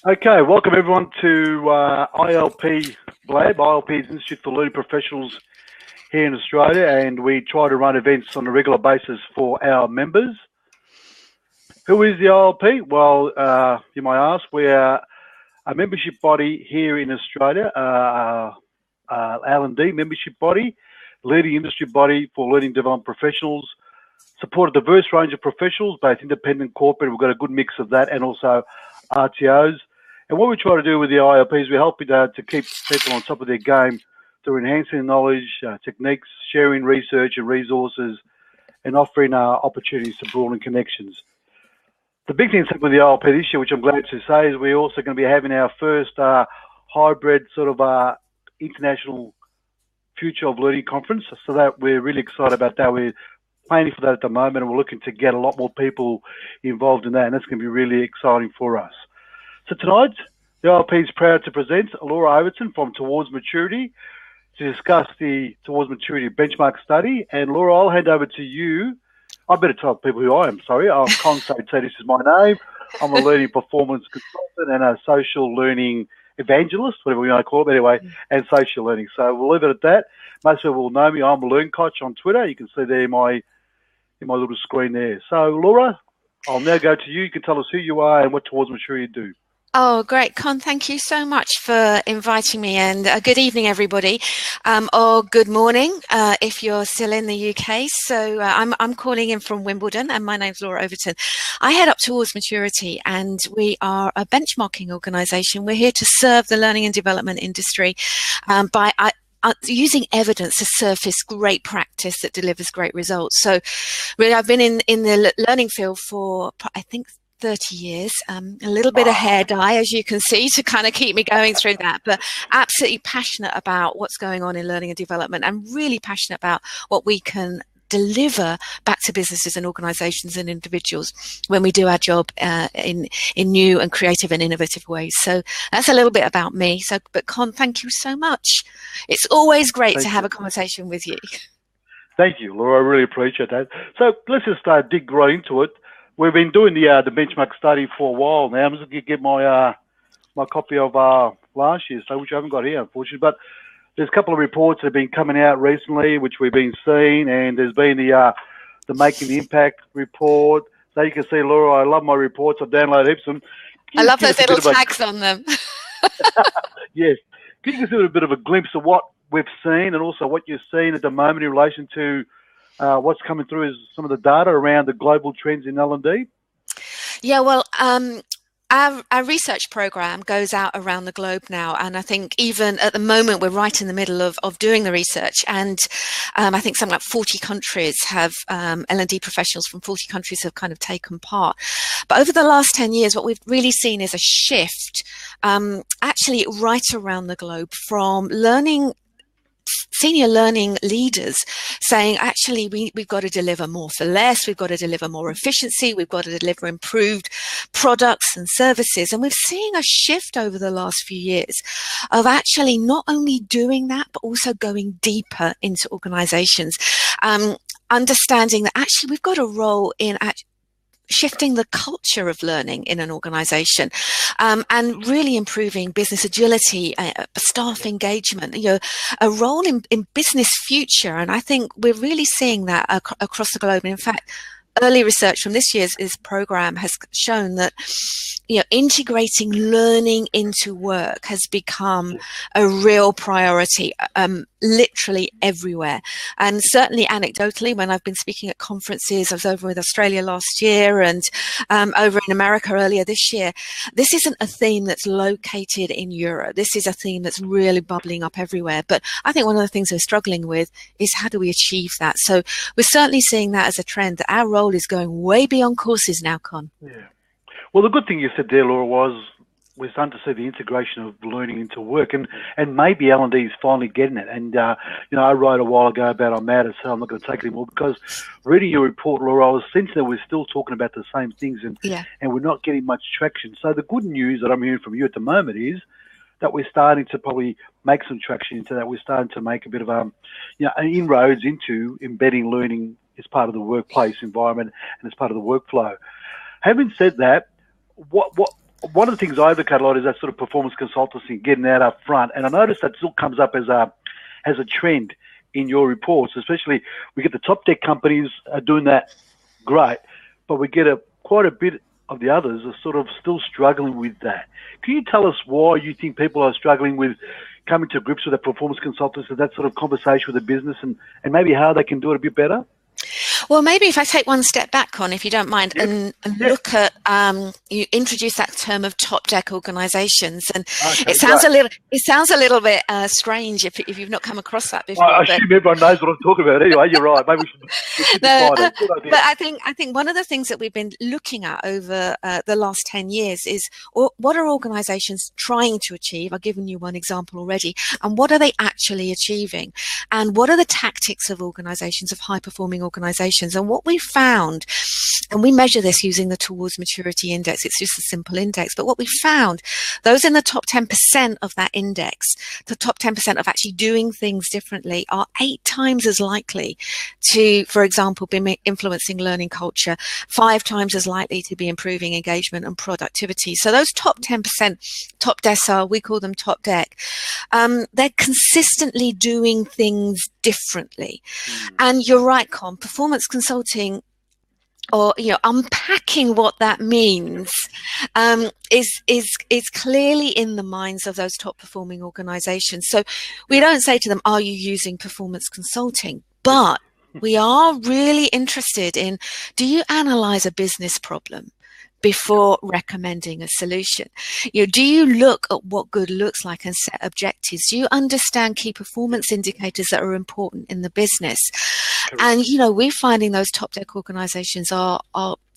Okay, welcome everyone to ILP BLAB. ILP is Institute for Learning Professionals here in Australia, and we try to run events on a regular basis for our members. Who is the ILP? Well, you might ask, we are a membership body here in Australia, L&D membership body, leading industry body for learning development professionals, support a diverse range of professionals, both independent, corporate. We've got a good mix of that, and also RTOs. And what we try to do with the ILP is we help to keep people on top of their game through enhancing knowledge, techniques, sharing research and resources, and offering opportunities to broaden connections. The big thing with the ILP this year, which I'm glad to say, is we're also going to be having our first hybrid sort of international Future of Learning conference. So that we're really excited about that. We're planning for that at the moment, and we're looking to get a lot more people involved in that, and that's going to be really exciting for us. So tonight, the ILP is proud to present Laura Overton from Towards Maturity to discuss the Towards Maturity benchmark study. And Laura, I'll hand over to you. I better tell people who I am, sorry. I'm Con Sotidis is my name. I'm a learning performance consultant and a social learning evangelist, whatever we want to call it anyway, and social learning. So we'll leave it at that. Most people will know me. I'm a Learn Coach on Twitter. You can see there in my little screen there. So Laura, I'll now go to you. You can tell us who you are and what Towards Maturity do. Oh, great. Con, thank you so much for inviting me, and good evening, everybody, or good morning if you're still in the UK. So I'm calling in from Wimbledon, and my name's Laura Overton. I head up Towards Maturity, and we are a benchmarking organisation. We're here to serve the learning and development industry by using evidence to surface great practice that delivers great results. So really, I've been in the learning field for, I think, 30 years, a little bit of hair dye, as you can see, to kind of keep me going through that, but absolutely passionate about what's going on in learning and development, and really passionate about what we can deliver back to businesses and organizations and individuals when we do our job in new and creative and innovative ways. So that's a little bit about me. So, but Con, thank you so much. It's always great to have a conversation with you. Thank you, Laura. I really appreciate that. So let's just dig right into it. We've been doing the benchmark study for a while now. I'm just going to get my my copy of last year's, which I haven't got here, unfortunately. But there's a couple of reports that have been coming out recently, which we've been seeing, and there's been the Making the Impact report. So you can see, Laura, I love my reports. I've downloaded heaps of them. I love those little tags on them. Yes. Can you give us a bit of a glimpse of what we've seen, and also what you're seeing at the moment in relation to what's coming through as some of the data around the global trends in L&D? Yeah, well, our research program goes out around the globe now, and I think even at the moment we're right in the middle of doing the research, and I think something like 40 countries have L&D professionals from 40 countries have kind of taken part. But over the last 10 years, what we've really seen is a shift, actually right around the globe, from senior learning leaders saying, actually, we've got to deliver more for less, we've got to deliver more efficiency, we've got to deliver improved products and services. And we're seeing a shift over the last few years of actually not only doing that, but also going deeper into organizations, understanding that actually we've got a role in shifting the culture of learning in an organization, and really improving business agility, staff engagement, a role in business future. And I think we're really seeing that across the globe. And in fact, early research from this year's program has shown that integrating learning into work has become a real priority, literally everywhere. And certainly anecdotally, when I've been speaking at conferences, I was over with Australia last year and over in America earlier this year, this isn't a theme that's located in Europe. This is a theme that's really bubbling up everywhere. But I think one of the things we're struggling with is how do we achieve that? So we're certainly seeing that as a trend, that our role is going way beyond courses now, Con. Yeah. Well, the good thing you said there, Laura, was we're starting to see the integration of learning into work, and maybe L&D is finally getting it. And I wrote a while ago about I'm mad as hell, I'm not going to take it anymore, because reading your report, Laura, I was sensing that we're still talking about the same things, and we're not getting much traction. So the good news that I'm hearing from you at the moment is that we're starting to probably make some traction into that. We're starting to make a bit of inroads into embedding learning as part of the workplace environment and as part of the workflow. Having said that, what one of the things I look at a lot is that sort of performance consultancy, getting out up front. And I noticed that still comes up as a trend in your reports, especially we get the top tech companies are doing that great, but we get quite a bit of the others are sort of still struggling with that. Can you tell us why you think people are struggling with coming to grips with a performance consultants and that sort of conversation with the business and maybe how they can do it a bit better? Well, maybe if I take one step back, Con, if you don't mind, and look at you introduce that term of top deck organisations, and it sounds a little bit strange if you've not come across that before. I assume everyone knows what I'm talking about. Anyway, you're right. Maybe we should define it. But I think one of the things that we've been looking at over the last 10 years is what are organisations trying to achieve? I've given you one example already, and what are they actually achieving? And what are the tactics of organisations, of high performing organisations? And what we found, and we measure this using the Towards Maturity Index, it's just a simple index, but what we found, those in the top 10% of that index, the top 10% of actually doing things differently are 8 times as likely to, for example, be influencing learning culture, 5 times as likely to be improving engagement and productivity. So those top 10%, top decile, we call them top deck, they're consistently doing things differently. And you're right, Con, performance consulting, or unpacking what that means, is clearly in the minds of those top performing organizations. So we don't say to them, are you using performance consulting? But we are really interested in, do you analyze a business problem before recommending a solution? Do you look at what good looks like and set objectives? Do you understand key performance indicators that are important in the business? Correct. And, we're finding those top deck organizations are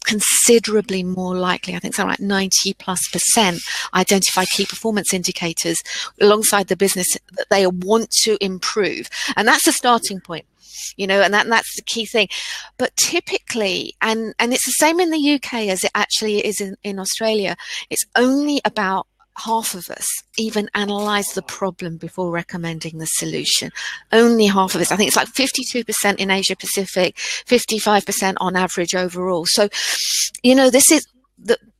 considerably more likely, I think something like 90+% identify key performance indicators alongside the business that they want to improve. And that's the starting point. And that's the key thing. But typically, and it's the same in the UK as it actually is in Australia, it's only about half of us even analyze the problem before recommending the solution. Only half of us. I think it's like 52% in Asia Pacific, 55% on average overall. So, this is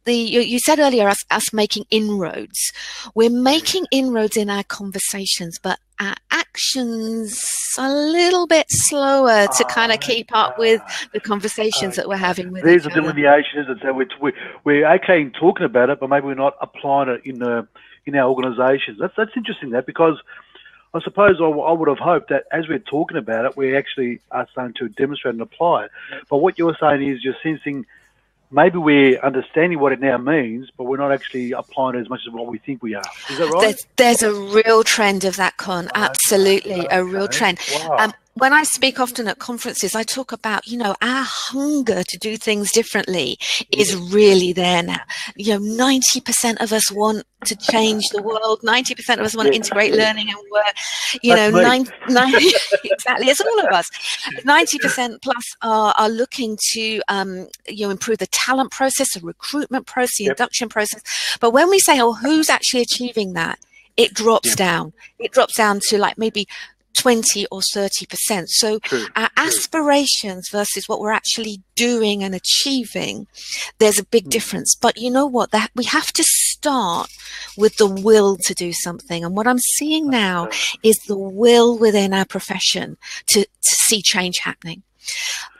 you said earlier us making inroads. We're making inroads in our conversations, but our actions a little bit slower to kind of keep up with the conversations that we're having with There's each a delineation, isn't there? We're okay in talking about it, but maybe we're not applying it in our organisations. That's interesting, because I suppose I would have hoped that as we're talking about it, we actually are starting to demonstrate and apply it. But what you're saying is you're sensing maybe we're understanding what it now means, but we're not actually applying it as much as what we think we are. Is that right? There's a real trend of that, Con. Absolutely, a real trend. Wow. When I speak often at conferences, I talk about, our hunger to do things differently is really there now. 90% of us want to change the world. 90% of us want to integrate learning and work. Exactly, it's all of us. 90% plus are looking to, improve the talent process, the recruitment process, the induction process. But when we say, who's actually achieving that? It drops down. It drops down to like maybe 20 or 30%. So our aspirations versus what we're actually doing and achieving, there's a big difference. But you know what? That we have to start with the will to do something. And what I'm seeing now is the will within our profession to see change happening.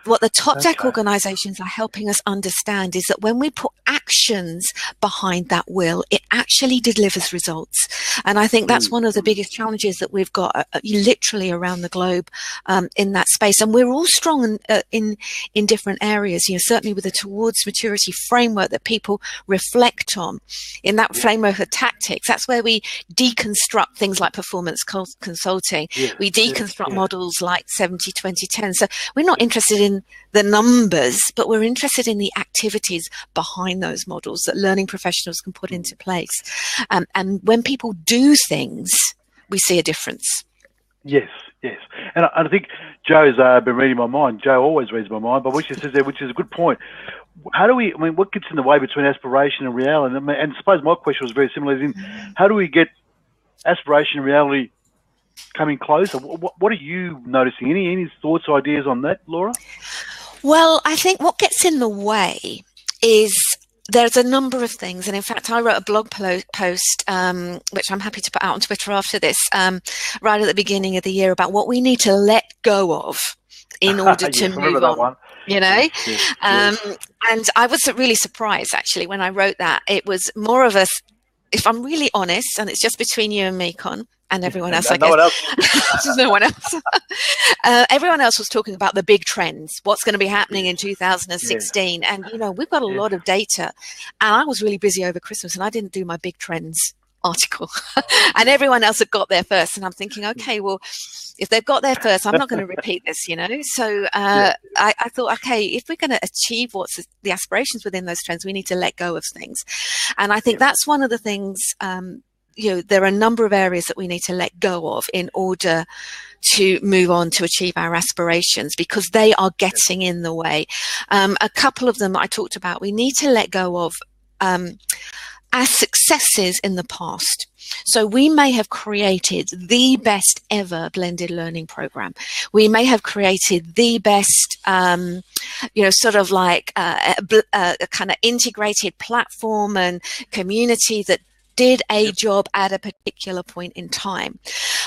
What the top deck organizations are helping us understand is that when we put actions behind that will, it actually delivers results. And I think that's one of the biggest challenges that we've got literally around the globe in that space. And we're all strong in different areas, certainly with the Towards Maturity framework that people reflect on. In that framework of tactics, that's where we deconstruct things like performance consulting. We deconstruct models like 70-20-10. So we're not interested in the numbers, but we're interested in the activities behind those models that learning professionals can put into place. And when people do things, we see a difference. Yes. And I think Joe's been reading my mind. Joe always reads my mind, but what she says there, which is a good point. How do we, what gets in the way between aspiration and reality? And I suppose my question was very similar. How do we get aspiration and reality coming closer? What are you noticing? Any thoughts or ideas on that, Laura? Well, I think what gets in the way is there's a number of things. And in fact, I wrote a blog post, which I'm happy to put out on Twitter after this, right at the beginning of the year, about what we need to let go of in order to move on. You know, and I was really surprised actually when I wrote that. It was more of a, if I'm really honest, and it's just between you and me, Con, and everyone else, I guess. No one else. Everyone else was talking about the big trends, what's going to be happening in 2016. And, you know, we've got a lot of data. And I was really busy over Christmas and I didn't do my big trends article. And everyone else had got there first. And I'm thinking, okay, well, if they've got there first, I'm not going to repeat this, you know. So I thought, okay, if we're going to achieve what's the aspirations within those trends, we need to let go of things. And I think that's one of the things, you know, there are a number of areas that we need to let go of in order to move on to achieve our aspirations, because they are getting in the way. A couple of them I talked about, we need to let go of our successes in the past. So we may have created the best ever blended learning program. We may have created the best, you know, sort of like a kind of integrated platform and community that did a job at a particular point in time.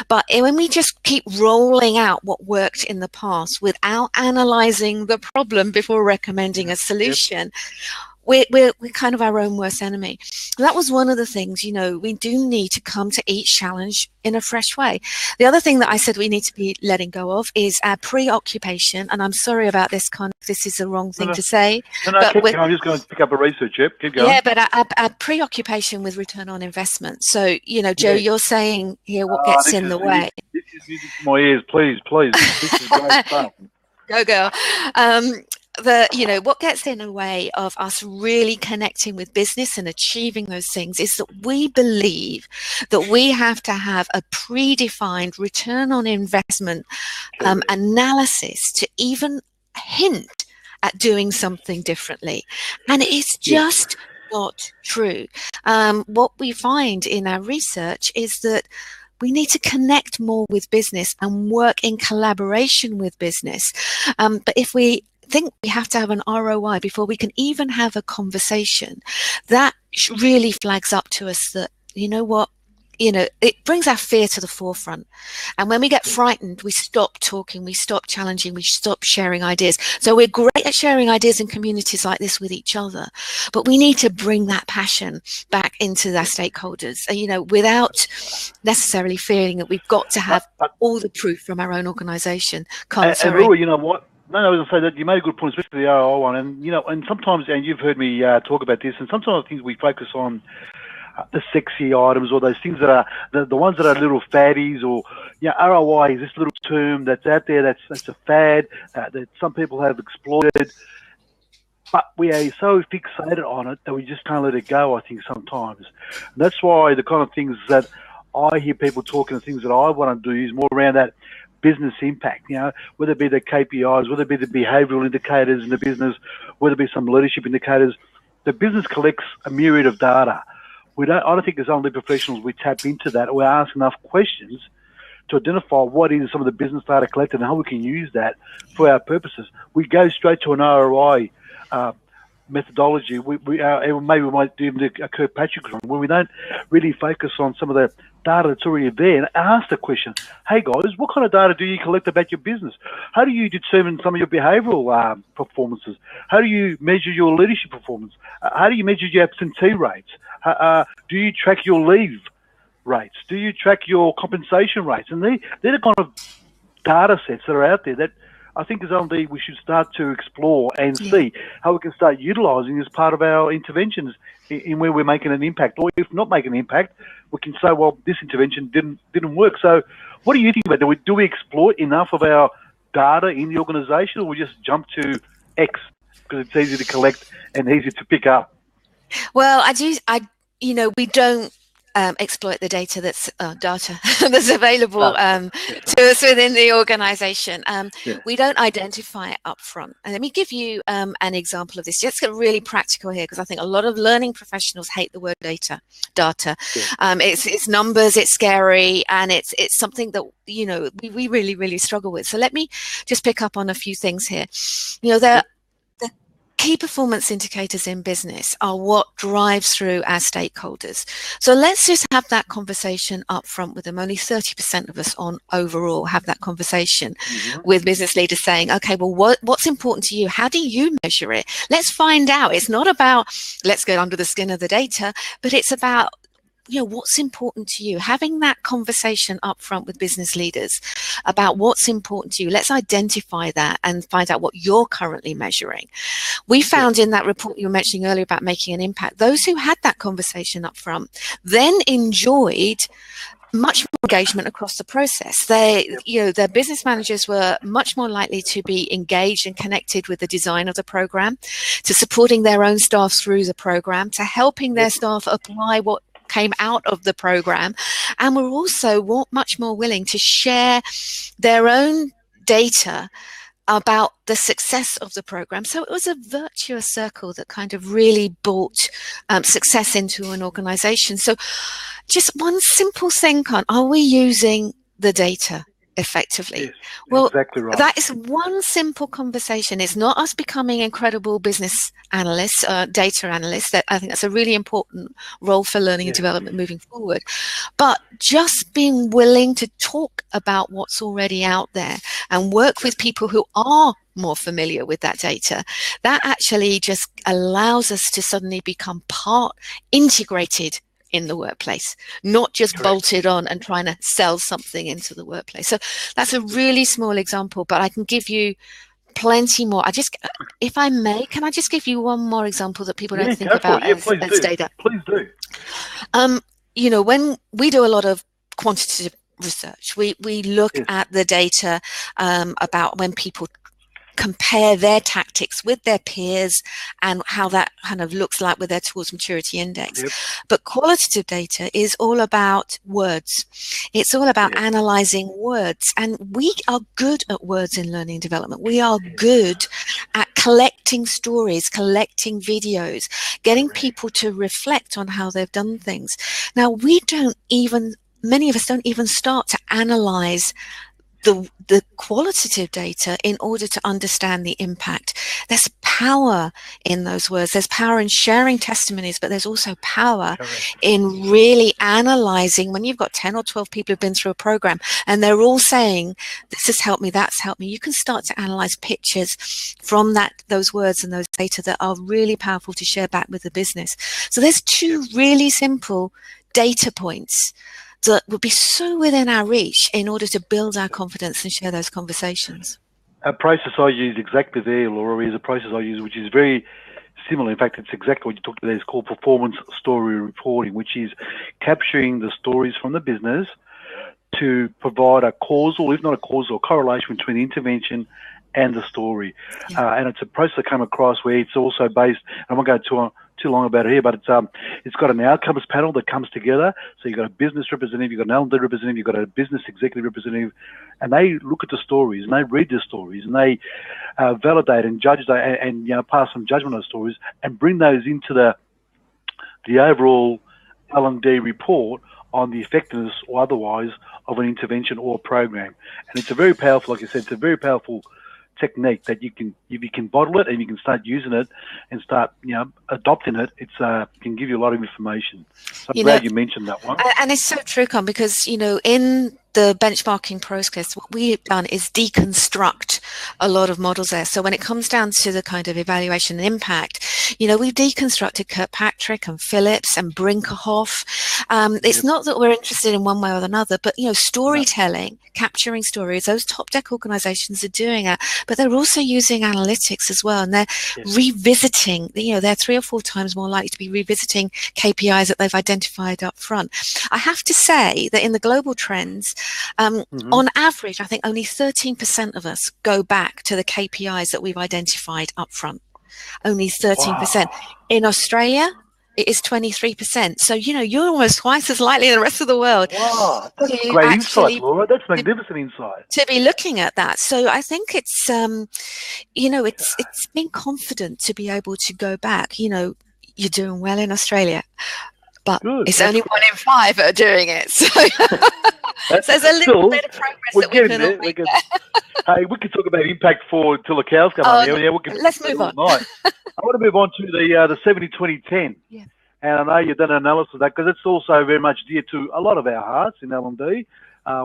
But when we just keep rolling out what worked in the past without analyzing the problem before recommending a solution, we're kind of our own worst enemy. That was one of the things, you know, we do need to come to each challenge in a fresh way. The other thing that I said we need to be letting go of is our preoccupation. And I'm sorry about this, Con, this is the wrong thing to say. I'm just going to pick up a research, keep going. Yeah, but our preoccupation with return on investment. So, you know, Joe, you're saying here what gets in the way. This is music to my ears, please. This is great stuff. Go, girl. You know, what gets in the way of us really connecting with business and achieving those things is that we believe that we have to have a predefined return on investment analysis to even hint at doing something differently. And it's just not true. What we find in our research is that we need to connect more with business and work in collaboration with business. But if we think we have to have an ROI before we can even have a conversation, that really flags up to us that, you know what, you know, it brings our fear to the forefront. And when we get frightened, we stop talking, we stop challenging, we stop sharing ideas. So we're great at sharing ideas in communities like this with each other, but we need to bring that passion back into our stakeholders, you know, without necessarily fearing that we've got to have all the proof from our own organisation. And Laura, you know what? No, I was going to say that you made a good point, especially the ROI one. And, you know, and sometimes, and you've heard me talk about this, and sometimes I think we focus on the sexy items or those things that are the ones that are little faddies, or, you know, ROI is this little term that's out there that's a fad that some people have exploited. But we are so fixated on it that we just can't let it go, I think, sometimes. And that's why the kind of things that I hear people talking, the things that I want to do is more around that business impact, you know, whether it be the KPIs, whether it be the behavioural indicators in the business, whether it be some leadership indicators. The business collects a myriad of data. I don't think as only professionals we tap into that, or we ask enough questions to identify what is some of the business data collected and how we can use that for our purposes. We go straight to an ROI methodology. Maybe we might do a Kirkpatrick run where we don't really focus on some of the data that's already there and ask the question, hey guys, what kind of data do you collect about your business? How do you determine some of your behavioural performances? How do you measure your leadership performance? How do you measure your absentee rates? Do you track your leave rates? Do you track your compensation rates? And they're the kind of data sets that are out there that I think is only we should start to explore and see how we can start utilising as part of our interventions in where we're making an impact. Or if not making an impact, we can say, well, this intervention didn't work. So what do you think about that? Do we exploit enough of our data in the organisation, or we just jump to X because it's easy to collect and easy to pick up? Well, we don't exploit the data that's available to us within the organisation. We don't identify it up front. And let me give you an example of this. Just get really practical here, because I think a lot of learning professionals hate the word data. It's numbers, it's scary, and it's something that, you know, we really, really struggle with. So let me just pick up on a few things here. You know, the key performance indicators in business are what drives through our stakeholders. So let's just have that conversation up front with them. Only 30% of us on overall have that conversation with business leaders saying, okay, well, what's important to you? How do you measure it? Let's find out. It's not about let's get under the skin of the data, but it's about what's important to you, having that conversation up front with business leaders about what's important to you. Let's identify that and find out what you're currently measuring. We found in that report you were mentioning earlier about making an impact, those who had that conversation up front then enjoyed much more engagement across the process. Their business managers were much more likely to be engaged and connected with the design of the program, to supporting their own staff through the program, to helping their staff apply what came out of the program, and were also much more willing to share their own data about the success of the program. So it was a virtuous circle that kind of really brought success into an organization. So just one simple thing, Con, are we using the data effectively? Yes, well, exactly right. That is one simple conversation. It's not us becoming incredible business analysts, data analysts. That I think that's a really important role for learning and development moving forward. But just being willing to talk about what's already out there and work with people who are more familiar with that data, that actually just allows us to suddenly become integrated in the workplace, not just bolted on and trying to sell something into the workplace. So that's a really small example, but I can give you plenty more. If I may, can I just give you one more example that people don't think about as data? Please do. When we do a lot of quantitative research, we look at the data about when people compare their tactics with their peers and how that kind of looks like with their tools maturity index. But qualitative data is all about words. It's all about analyzing words, and we are good at words in learning and development. We are good at collecting stories, collecting videos, getting people to reflect on how they've done things. Now, many of us don't even start to analyze the qualitative data in order to understand the impact. There's power in those words. There's power in sharing testimonies, but there's also power in really analyzing when you've got 10 or 12 people who've been through a program and they're all saying, this has helped me, that's helped me. You can start to analyze pictures from those words and those data that are really powerful to share back with the business. So there's two really simple data points that would be so within our reach in order to build our confidence and share those conversations. A process I use exactly there, Laura, is a process I use which is very similar. In fact, it's exactly what you talked about. It's called performance story reporting, which is capturing the stories from the business to provide a causal, if not a causal, correlation between the intervention and the story. And it's a process I come across where it's also based, I won't go too long about it here, but it's got an outcomes panel that comes together. So you've got a business representative, you've got an L&D representative, you've got a business executive representative, and they look at the stories and they read the stories and they validate and judge and pass some judgment on those stories and bring those into the overall L&D report on the effectiveness or otherwise of an intervention or a program. And it's a very powerful, like I said, it's a very powerful technique that if you can bottle it and you can start using it and start adopting it, can give you a lot of information. So I'm glad you mentioned that one. And it's so true, Con, because in the benchmarking process, what we have done is deconstruct a lot of models there. So when it comes down to the kind of evaluation and impact, we've deconstructed Kirkpatrick and Phillips and Brinkerhoff. It's not that we're interested in one way or another, but storytelling, capturing stories, those top deck organizations are doing it, but they're also using analytics as well, and they're revisiting, they're 3 or 4 times more likely to be revisiting KPIs that they've identified up front. I have to say that in the global trends, on average, I think only 13% of us go back to the KPIs that we've identified up front. Only 13%. Wow. In Australia, it is 23%. So, you're almost twice as likely as the rest of the world. Wow, that's great insight, Laura. That's magnificent insight. To be looking at that. So I think it's, it's being confident to be able to go back. You're doing well in Australia, but it's only 1 in 5 that are doing it. So So there's a little Still, bit of progress we're that we getting can all there. make We're there. Hey, we could talk about impact for till the cows come home. Yeah, we can. Let's move on. Night. I want to move on to the 70-20-10. Yeah. And I know you've done an analysis of that because it's also very much dear to a lot of our hearts in L&D.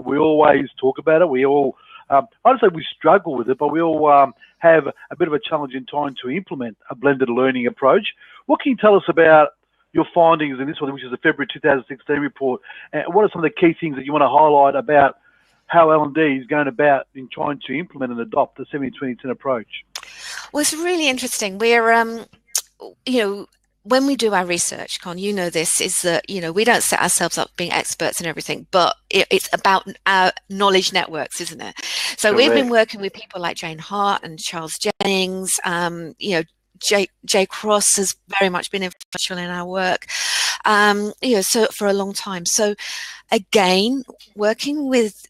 We always talk about it. We all, I don't say we struggle with it, but we all have a bit of a challenge in time to implement a blended learning approach. What can you tell us about your findings in this one, which is the February 2016 report? And what are some of the key things that you want to highlight about how L&D is going about in trying to implement and adopt the 70-20-10 approach? Well, it's really interesting. We're, when we do our research, Con, you know this, is that, we don't set ourselves up being experts in everything, but it's about our knowledge networks, isn't it? So we've been working with people like Jane Hart and Charles Jennings, Jay Cross has very much been influential in our work, so for a long time. So again, working with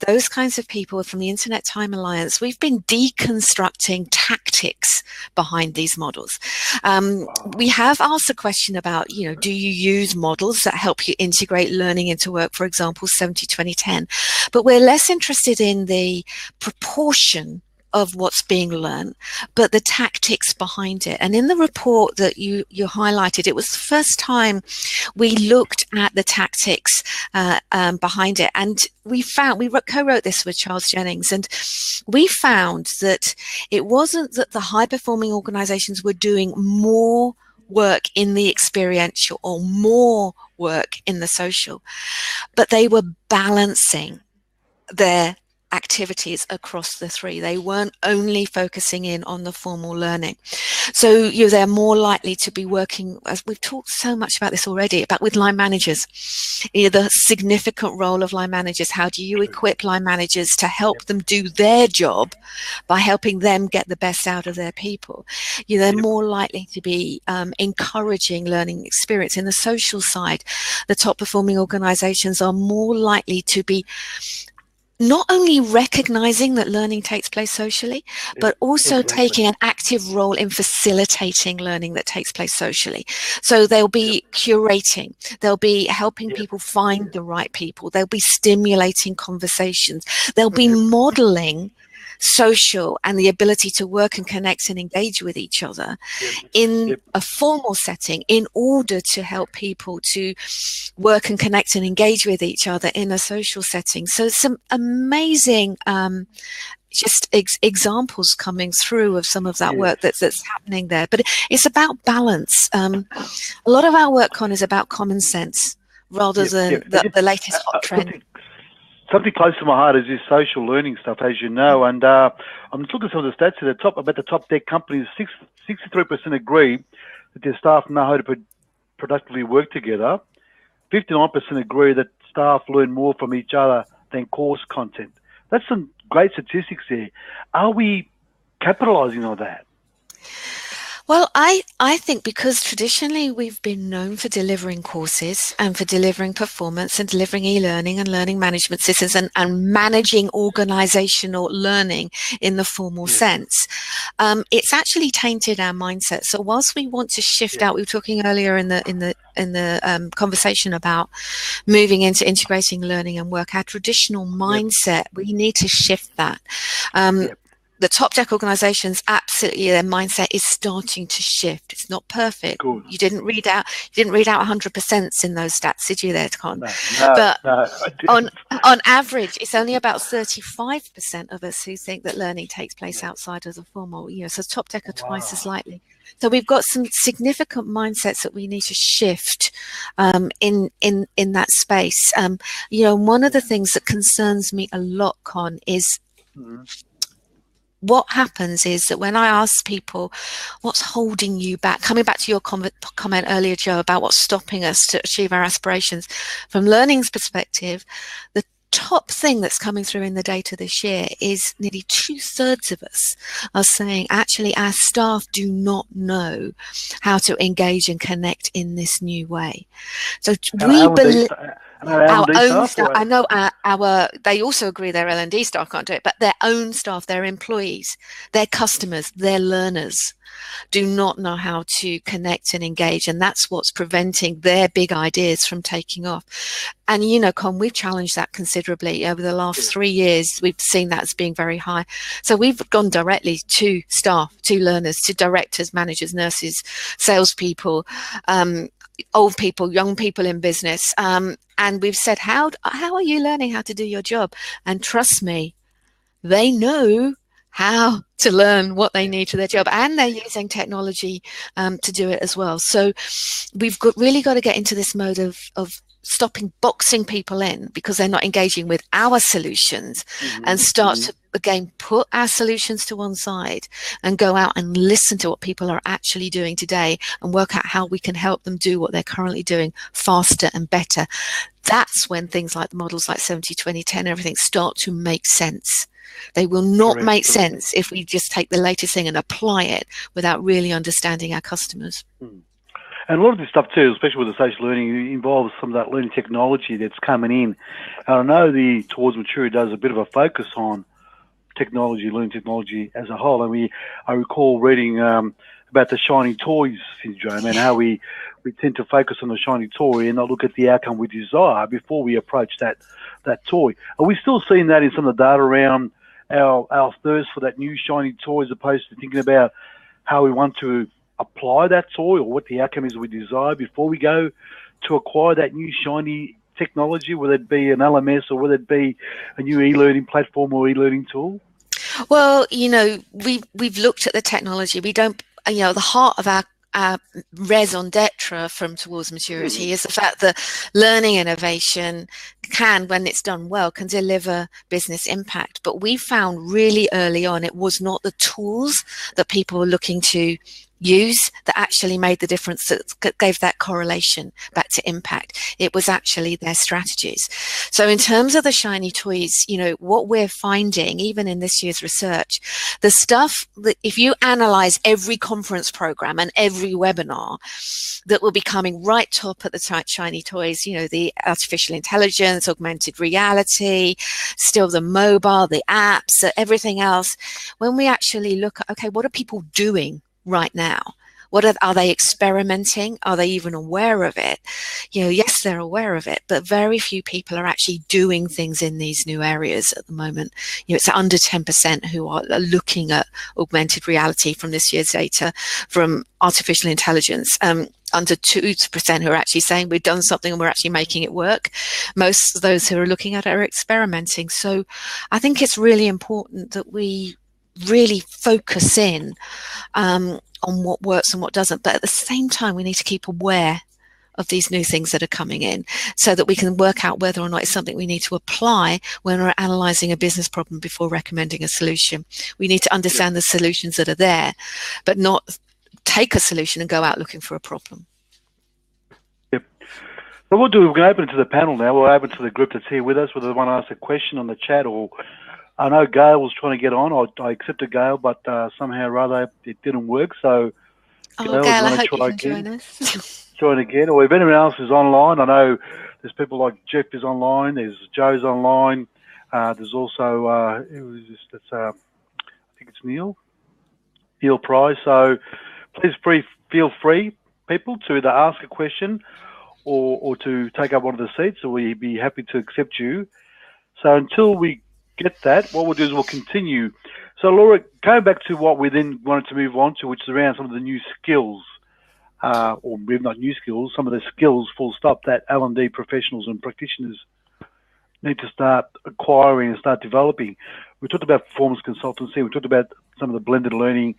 those kinds of people from the Internet Time Alliance, we've been deconstructing tactics behind these models. We have asked a question about, do you use models that help you integrate learning into work, for example, 70-20-10, but we're less interested in the proportion of what's being learned, but the tactics behind it. And in the report that you highlighted, it was the first time we looked at the tactics behind it. And we co-wrote this with Charles Jennings, and we found that it wasn't that the high-performing organizations were doing more work in the experiential or more work in the social, but they were balancing their activities across the three. They weren't only focusing in on the formal learning. So they're more likely to be working, as we've talked so much about this already, about with line managers, the significant role of line managers. How do you equip line managers to help them do their job by helping them get the best out of their people? They're more likely to be encouraging learning experience. In the social side, the top performing organizations are more likely to be not only recognizing that learning takes place socially, but also taking an active role in facilitating learning that takes place socially. So they'll be curating, they'll be helping people find the right people, they'll be stimulating conversations, they'll be modeling social and the ability to work and connect and engage with each other in a formal setting in order to help people to work and connect and engage with each other in a social setting. So some amazing examples coming through of some of that work that's happening there. But it's about balance. A lot of our work, Con, is about common sense rather than the latest hot trend. Something close to my heart is this social learning stuff, as you know, and I'm just looking at some of the stats at the top. About the top tech companies, 63% agree that their staff know how to productively work together. 59% agree that staff learn more from each other than course content. That's some great statistics there. Are we capitalising on that? Well, I think because traditionally we've been known for delivering courses and for delivering performance and delivering e-learning and learning management systems and managing organizational learning in the formal sense, it's actually tainted our mindset. So whilst we want to shift out, we were talking earlier in the conversation about moving into integrating learning and work, our traditional mindset, we need to shift that. The top tech organizations, absolutely, their mindset is starting to shift. It's not perfect. Good. You didn't read out 100% in those stats, did you there, Con? No, on average, it's only about 35% of us who think that learning takes place outside of the formal. So top tech are twice as likely. So we've got some significant mindsets that we need to shift in that space. One of the things that concerns me a lot, Con, is what happens is that when I ask people, what's holding you back? Coming back to your comment earlier, Joe, about what's stopping us to achieve our aspirations. From learning's perspective, the top thing that's coming through in the data this year is nearly 2/3 of us are saying, actually, our staff do not know how to engage and connect in this new way. So we believe... Our L&D own staff? staff. I know they also agree their L&D staff can't do it, but their own staff, their employees, their customers, their learners do not know how to connect and engage. And that's what's preventing their big ideas from taking off. And, you know, Con, we've challenged that considerably over the last 3 years. We've seen that as being very high. So we've gone directly to staff, to learners, to directors, managers, nurses, salespeople, old people, young people in business. And we've said, how are you learning how to do your job? And trust me, they know how to learn what they need to their job, and they're using technology to do it as well. So we've really got to get into this mode of stopping boxing people in because they're not engaging with our solutions, and start to again put our solutions to one side and go out and listen to what people are actually doing today and work out how we can help them do what they're currently doing faster and better. That's when things like the models like 70-20-10 everything start to make sense. They will not make sense if we just take the latest thing and apply it without really understanding our customers. And a lot of this stuff too, especially with the social learning, involves some of that learning technology that's coming in. And I know the Towards Maturity does a bit of a focus on technology, learning technology as a whole. And I recall reading about the shiny toys syndrome and how we tend to focus on the shiny toy and not look at the outcome we desire before we approach that toy. Are we still seeing that in some of the data around our thirst for that new shiny toy, as opposed to thinking about how we want to apply that toy or what the outcome is we desire before we go to acquire that new shiny technology, whether it be an LMS or whether it be a new e-learning platform or e-learning tool? Well, you know, we've looked at the technology. We don't, you know, the heart of our raison d'etre from Towards Maturity is the fact that learning innovation can, when it's done well, can deliver business impact. But we found really early on it was not the tools that people were looking to use that actually made the difference, that gave that correlation back to impact. It was actually their strategies. So in terms of the shiny toys, you know, what we're finding, even in this year's research, the stuff that if you analyze every conference program and every webinar that will be coming right top at the shiny toys, you know, the artificial intelligence, augmented reality, still the mobile, the apps, everything else, when we actually look at, okay, what are people doing right now? What are they experimenting? Are they even aware of it? You know, yes, they're aware of it, but very few people are actually doing things in these new areas at the moment. You know, it's under 10% who are looking at augmented reality from this year's data, from artificial intelligence. Under 2% who are actually saying we've done something and we're actually making it work. Most of those who are looking at it are experimenting. So I think it's really important that we really focus in on what works and what doesn't, but at the same time we need to keep aware of these new things that are coming in so that we can work out whether or not it's something we need to apply when we're analyzing a business problem before recommending a solution. We need to understand the solutions that are there, but not take a solution and go out looking for a problem. Yep. So we'll do, we're going to open it to the panel now. We'll open to the group that's here with us, whether they want to ask a question on the chat, or I know Gail was trying to get on. I accepted Gail, but somehow or other it didn't work. So Gail, I hope you can join us. Join again. Or if anyone else is online, I know there's people like Jeff is online. There's Joe's online. There's also who is this? That's I think it's Neil Price. So please feel free, people, to either ask a question or to take up one of the seats. So we'd be happy to accept you. So until we get that, what we'll do is we'll continue. So Laura, going back to what we then wanted to move on to, which is around some of the new skills, or maybe not new skills, some of the skills, full stop, that L&D professionals and practitioners need to start acquiring and start developing. We talked about performance consultancy. We talked about some of the blended learning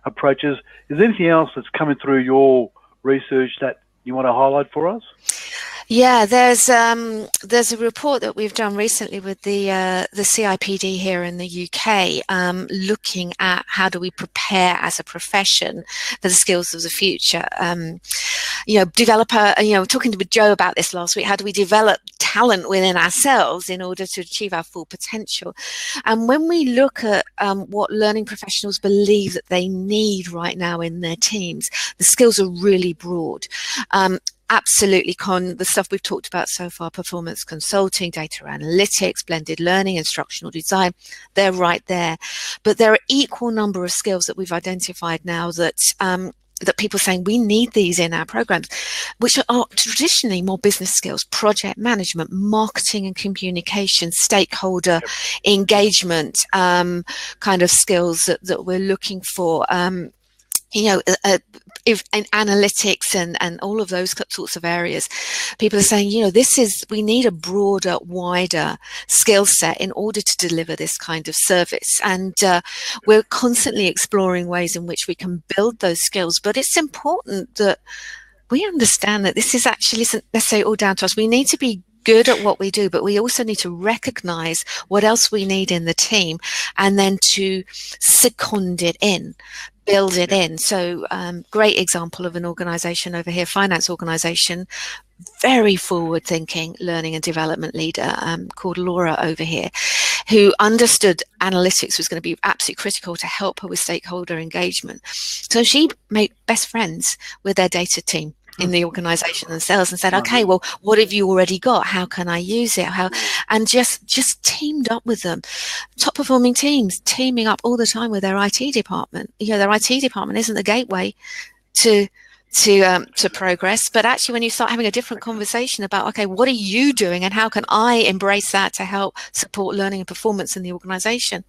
approaches. Is there anything else that's coming through your research that you want to highlight for us? Yeah, there's a report that we've done recently with the CIPD here in the UK, looking at how do we prepare as a profession for the skills of the future. You know, talking with Joe about this last week, how do we develop talent within ourselves in order to achieve our full potential? And when we look at what learning professionals believe that they need right now in their teams, the skills are really broad. absolutely, Con, the stuff we've talked about so far, performance consulting, data analytics, blended learning, instructional design, they're right there. But there are equal number of skills that we've identified now that that people are saying we need these in our programs, which are traditionally more business skills, project management, marketing and communication, stakeholder engagement, kind of skills that we're looking for. If in analytics and all of those sorts of areas, people are saying, we need a broader, wider skill set in order to deliver this kind of service. And we're constantly exploring ways in which we can build those skills. But it's important that we understand that this is actually, let's say, all down to us. We need to be good at what we do, but we also need to recognize what else we need in the team and then to second it in, build it in. So great example of an organization over here, finance organization, very forward thinking learning and development leader called Laura over here, who understood analytics was going to be absolutely critical to help her with stakeholder engagement. So she made best friends with their data team in the organization themselves and said, okay, well, what have you already got? How can I use it? And just teamed up with them. Top performing teams teaming up all the time with their IT department. Their IT department isn't the gateway to progress, but actually when you start having a different conversation about, okay, what are you doing and how can I embrace that to help support learning and performance in the organization?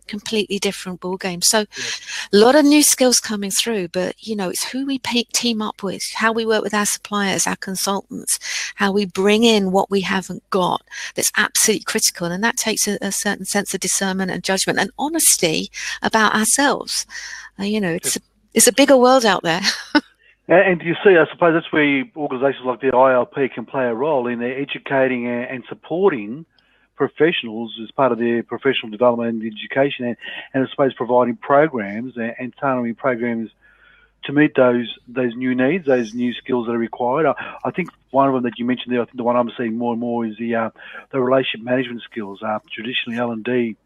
Completely different ball game. So a lot of new skills coming through, but it's who we team up with, how we work with our suppliers, our consultants, how we bring in what we haven't got. That's absolutely critical, and that takes a certain sense of discernment and judgment and honesty about ourselves. It's a bigger world out there. And you see, I suppose that's where organisations like the ILP can play a role in educating and supporting professionals as part of their professional development and education, and I suppose providing programs and tailoring programs to meet those new needs, those new skills that are required. I think one of them that you mentioned there, I think the one I'm seeing more and more is the relationship management skills. Traditionally, L&D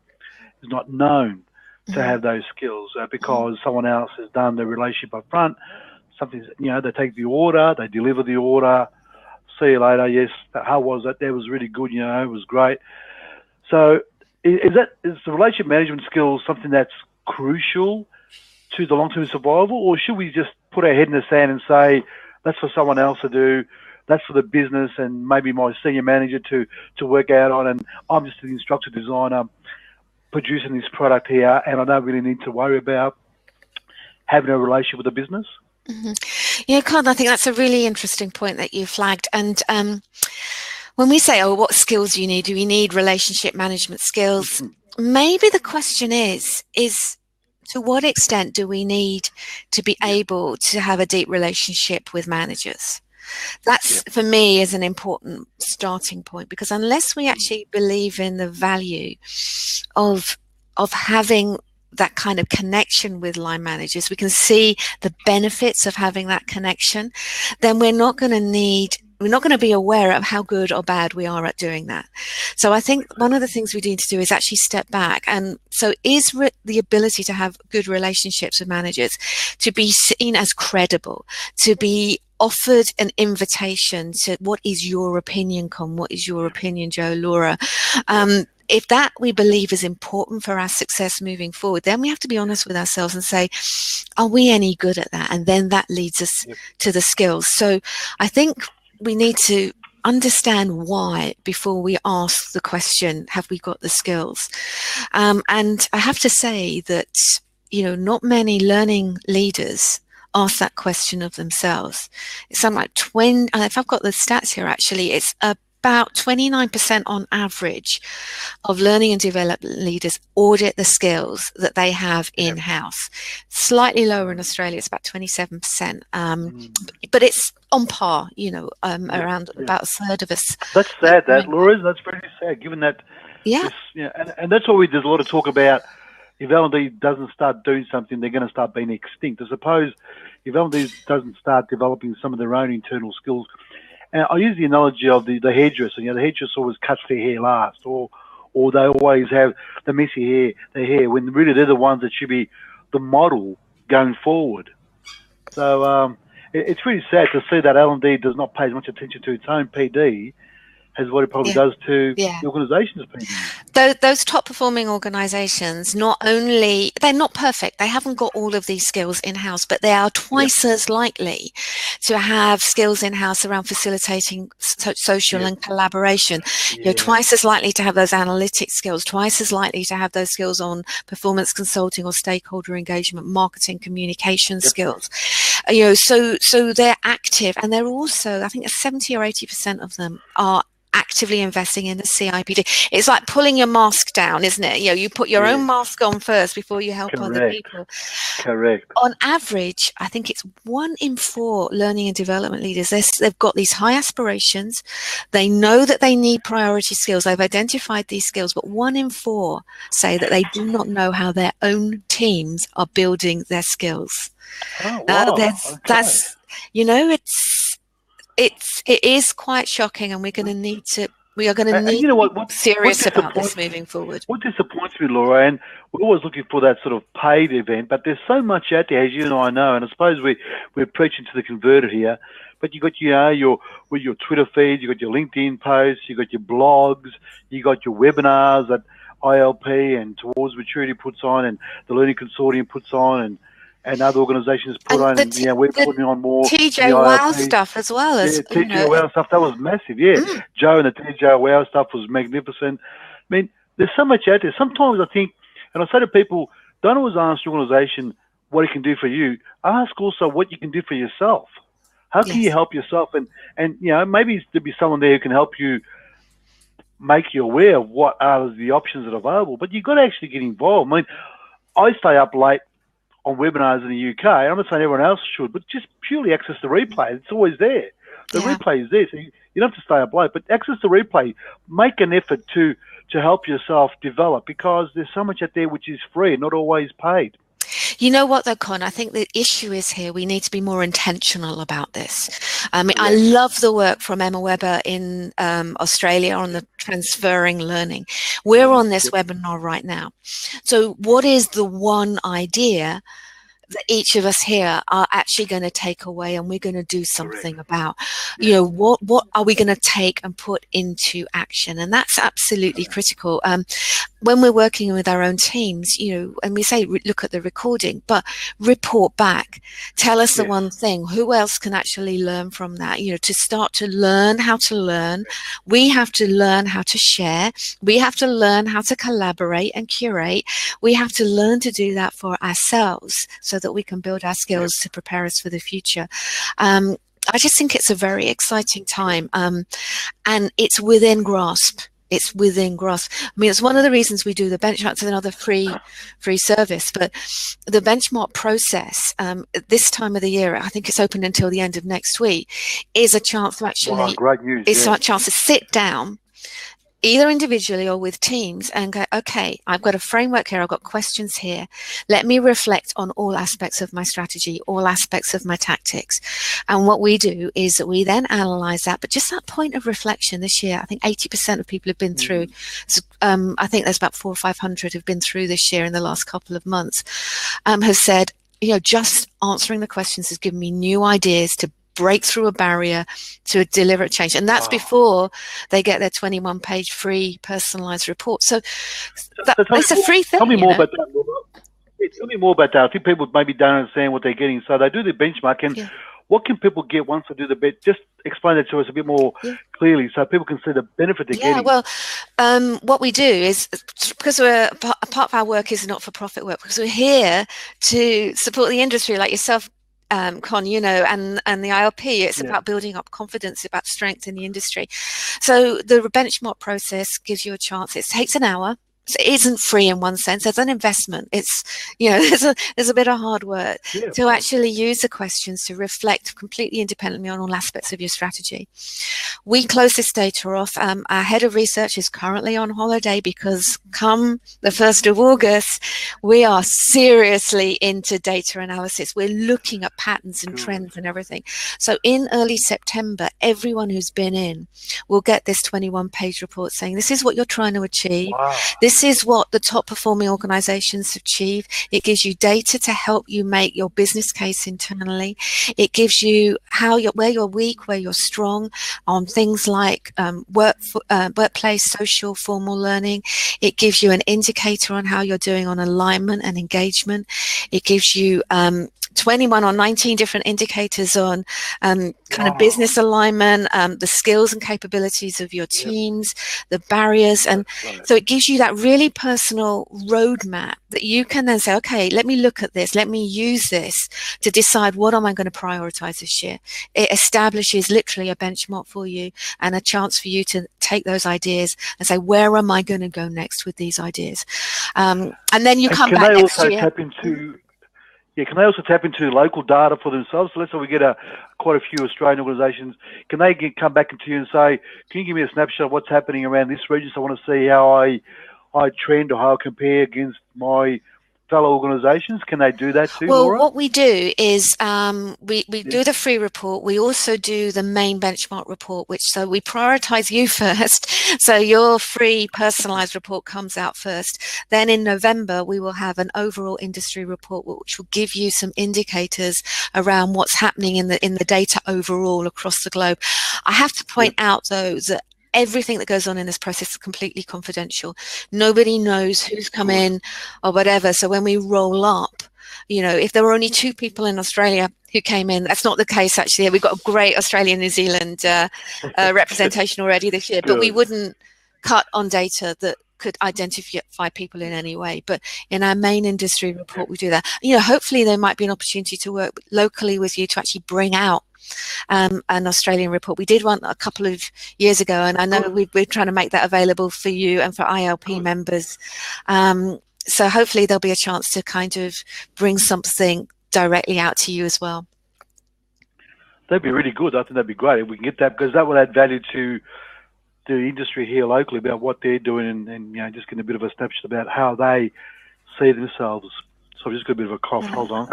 is not known to have those skills because someone else has done the relationship up front. Something, they take the order, they deliver the order. See you later. Yes, how was that? That was really good. It was great. So, is the relationship management skills something that's crucial to the long-term survival, or should we just put our head in the sand and say that's for someone else to do, that's for the business and maybe my senior manager to work out on, and I'm just the instructor designer producing this product here, and I don't really need to worry about having a relationship with the business? Mm-hmm. Yeah, Con, I think that's a really interesting point that you flagged. And when we say, what skills do you need? Do we need relationship management skills? Maybe the question is to what extent do we need to be able to have a deep relationship with managers? That's, for me, is an important starting point, because unless we actually believe in the value of having that kind of connection with line managers, we can see the benefits of having that connection, then we're not going to be aware of how good or bad we are at doing that. So I think one of the things we need to do is actually step back. And so is the ability to have good relationships with managers, to be seen as credible, to be offered an invitation to, what is your opinion, Con? What is your opinion, Joe, Laura? If that we believe is important for our success moving forward, then we have to be honest with ourselves and say, are we any good at that? And then that leads us to the skills. So I think we need to understand why before we ask the question, have we got the skills? And I have to say that, not many learning leaders ask that question of themselves. It's something like if I've got the stats here, actually, it's about 29% on average of learning and development leaders audit the skills that they have in-house. Slightly lower in Australia, it's about 27%. But it's on par, around about a third of us. That's sad, Laura. That's pretty sad, given that. Yeah. And that's why there's a lot of talk about if L&D doesn't start doing something, they're going to start being extinct. I suppose if L&D doesn't start developing some of their own internal skills, and I use the analogy of the hairdresser. The hairdresser always cuts their hair last, or they always have the messy hair, when really they're the ones that should be the model going forward. So, it's really sad to see that L&D does not pay as much attention to its own PD as what it probably does to the organisation's PD. Those top performing organisations, not only, they're not perfect, they haven't got all of these skills in-house, but they are twice as likely to have skills in-house around facilitating social and collaboration. You're twice as likely to have those analytics skills, twice as likely to have those skills on performance consulting or stakeholder engagement, marketing, communication skills. So they're active, and they're also, I think 70 or 80% of them are actively investing in the CIPD. It's like pulling your mask down, isn't it? You put your own mask on first before you help other people. Correct. On average, I think it's 1 in 4 learning and development leaders. They've got these high aspirations. They know that they need priority skills. They've identified these skills, but 1 in 4 say that they do not know how their own teams are building their skills. Oh, wow. That's it is quite shocking, and we are going to need to be serious about this moving forward. What disappoints me, Laura, and we're always looking for that sort of paid event, but there's so much out there, as you and I know, and I suppose we're preaching to the converted here, but you got your Twitter feeds, you got your LinkedIn posts, you got your blogs, you got your webinars that ILP and Towards Maturity puts on, and the Learning Consortium puts on, and other organisations put on, and we're putting on more. TJ Wow stuff as well. TJ Wow stuff, that was massive, Joe and the TJ Wow stuff was magnificent. I mean, there's so much out there. Sometimes I think, and I say to people, don't always ask your organisation what it can do for you. Ask also what you can do for yourself. How can you help yourself? And maybe there'll be someone there who can help you make you aware of what are the options that are available. But you've got to actually get involved. I mean, I stay up late on webinars in the UK. I'm not saying everyone else should, but just purely access the replay. It's always there. The replay is there, so you don't have to stay up late, but access the replay. Make an effort to help yourself develop, because there's so much out there which is free, not always paid. You know what, though, Con? I think the issue is here we need to be more intentional about this. I mean, I love the work from Emma Webber in Australia on the transferring learning. We're on this webinar right now. So what is the one idea that each of us here are actually going to take away and we're going to do something about? What are we going to take and put into action? And that's absolutely critical. When we're working with our own teams, and we say, look at the recording, but report back. Tell us the one thing. Who else can actually learn from that? To start to learn how to learn. We have to learn how to share. We have to learn how to collaborate and curate. We have to learn to do that for ourselves so that we can build our skills to prepare us for the future. I just think it's a very exciting time, and it's within grasp. It's within grasp. I mean, it's one of the reasons we do the benchmark. It's another free service, but the benchmark process this time of the year, I think it's open until the end of next week, is a chance to actually, great news, it's a chance to sit down, either individually or with teams, and go, okay, I've got a framework here, I've got questions here. Let me reflect on all aspects of my strategy, all aspects of my tactics. And what we do is that we then analyze that. But just that point of reflection this year, I think 80% of people have been through. So, I think there's about 400 or 500 have been through this year in the last couple of months, have said, just answering the questions has given me new ideas to break through a barrier to deliver a change. And that's before they get their 21-page free personalized report. So it's a free thing. Tell me more about that. Tell me more about that. I think people maybe don't understand what they're getting. So they do the benchmark, and what can people get once they do the bench? Just explain that to us a bit more clearly so people can see the benefit they're getting. Well, what we do is, because a part of our work is not-for-profit work, because we're here to support the industry like yourself, Con, and the ILP. It's about building up confidence, about strength in the industry. So the benchmark process gives you a chance. It takes an hour. So it isn't free in one sense. There's an investment. It's, there's a bit of hard work to actually use the questions to reflect completely independently on all aspects of your strategy. We close this data off. Our head of research is currently on holiday because come the 1st of August, we are seriously into data analysis. We're looking at patterns and trends and everything. So in early September, everyone who's been in will get this 21-page report saying, this is what you're trying to achieve. This this is what the top performing organizations achieve. It gives you data to help you make your business case internally. It gives you where you're weak, where you're strong on things like workplace, social, formal learning. It gives you an indicator on how you're doing on alignment and engagement. It gives you 21 or 19 different indicators on kind of business alignment, the skills and capabilities of your teams, the barriers. And so it gives you that really personal roadmap that you can then say, okay, let me look at this. Let me use this to decide what am I going to prioritize this year. It establishes literally a benchmark for you and a chance for you to take those ideas and say, where am I going to go next with these ideas? And then you come back next year. Can they also tap into local data for themselves? So let's say we get quite a few Australian organisations. Can they come back to you and say, can you give me a snapshot of what's happening around this region? So I want to see how I trend or how I compare against my fellow organisations. Can they do that too, Well, Laura? what we do is we do the free report. We also do the main benchmark report, so we prioritise you first. So your free personalised report comes out first. Then in November, we will have an overall industry report, which will give you some indicators around what's happening in the data overall across the globe. I have to point out, though, that everything that goes on in this process is completely confidential. Nobody knows who's come in or whatever. So when we roll up, if there were only 2 people in Australia who came in, that's not the case, actually. We've got a great Australia-New Zealand representation already this year, but we wouldn't cut on data that could identify people in any way. But in our main industry report, we do that. Hopefully there might be an opportunity to work locally with you to actually bring out an Australian report. We did one a couple of years ago, and I know we're trying to make that available for you and for ILP members. So hopefully there'll be a chance to kind of bring something directly out to you as well. That'd be really good. I think that'd be great if we can get that, because that would add value to the industry here locally about what they're doing and just getting a bit of a snapshot about how they see themselves. So I've just got a bit of a cough. Hold on.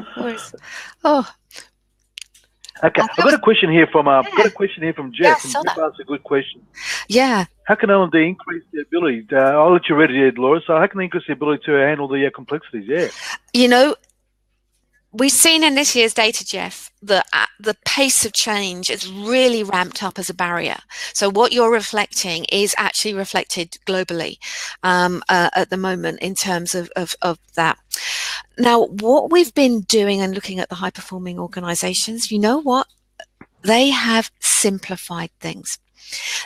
Okay, I've got a question here from Jeff. And Jeff asked a good question. Yeah. How can L&D increase the ability? I'll let you read it, Laura. So how can they increase the ability to handle the complexities? Yeah. We've seen in this year's data, Jeff, that the pace of change is really ramped up as a barrier. So what you're reflecting is actually reflected globally at the moment in terms of that. Now, what we've been doing and looking at the high-performing organizations, you know what? They have simplified things.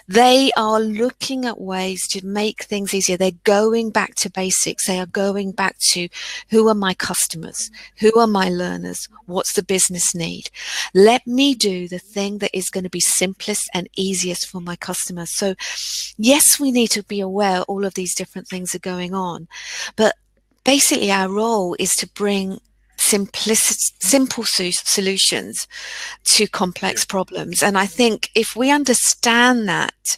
They are looking at ways to make things easier. They're going back to basics. They are going back to who are my customers? Who are my learners? What's the business need? Let me do the thing that is going to be simplest and easiest for my customers. So yes, we need to be aware all of these different things are going on, but basically our role is to bring simple solutions to complex problems. And I think if we understand that,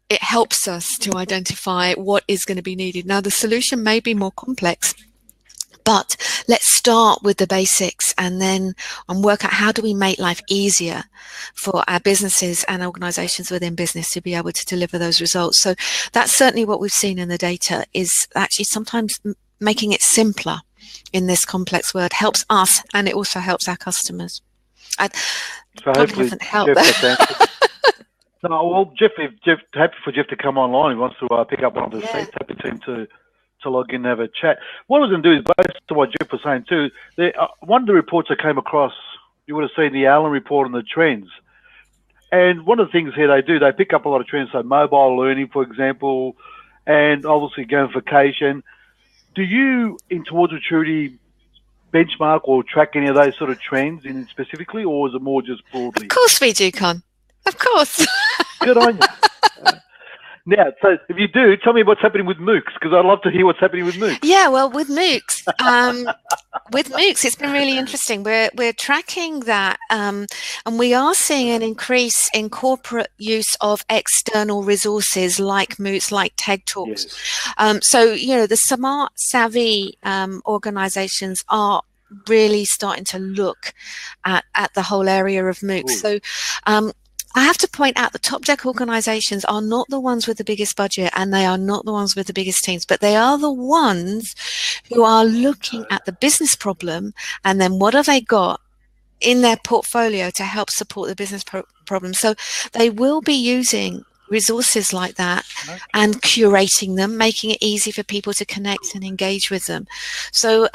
it helps us to identify what is going to be needed. Now, the solution may be more complex, but let's start with the basics and then work out how do we make life easier for our businesses and organizations within business to be able to deliver those results. So that's certainly what we've seen in the data, is actually sometimes making it simpler in this complex world helps us, and it also helps our customers. So hopefully, help Jeff, happy for Jeff to come online. He wants to pick up one of the seats. Happy to him to log in and have a chat. What I was going to do is, based on what Jeff was saying too, one of the reports I came across, you would have seen the Allen report on the trends. And one of the things here they pick up a lot of trends, so mobile learning, for example, and obviously gamification. Do you, in Towards Maturity, benchmark or track any of those sort of trends specifically, or is it more just broadly? Of course we do, Con. Of course. Good on you. Now, so if you do, tell me what's happening with MOOCs, because I'd love to hear what's happening with MOOCs. Yeah, well, with MOOCs, it's been really interesting. We're tracking that, and we are seeing an increase in corporate use of external resources like MOOCs, like TED Talks. Yes. So, the smart, savvy organizations are really starting to look at the whole area of MOOCs. Ooh. So, I have to point out the top deck organizations are not the ones with the biggest budget, and they are not the ones with the biggest teams, but they are the ones who are looking at the business problem and then what have they got in their portfolio to help support the business problem. So they will be using resources like that and curating them, making it easy for people to connect and engage with them. So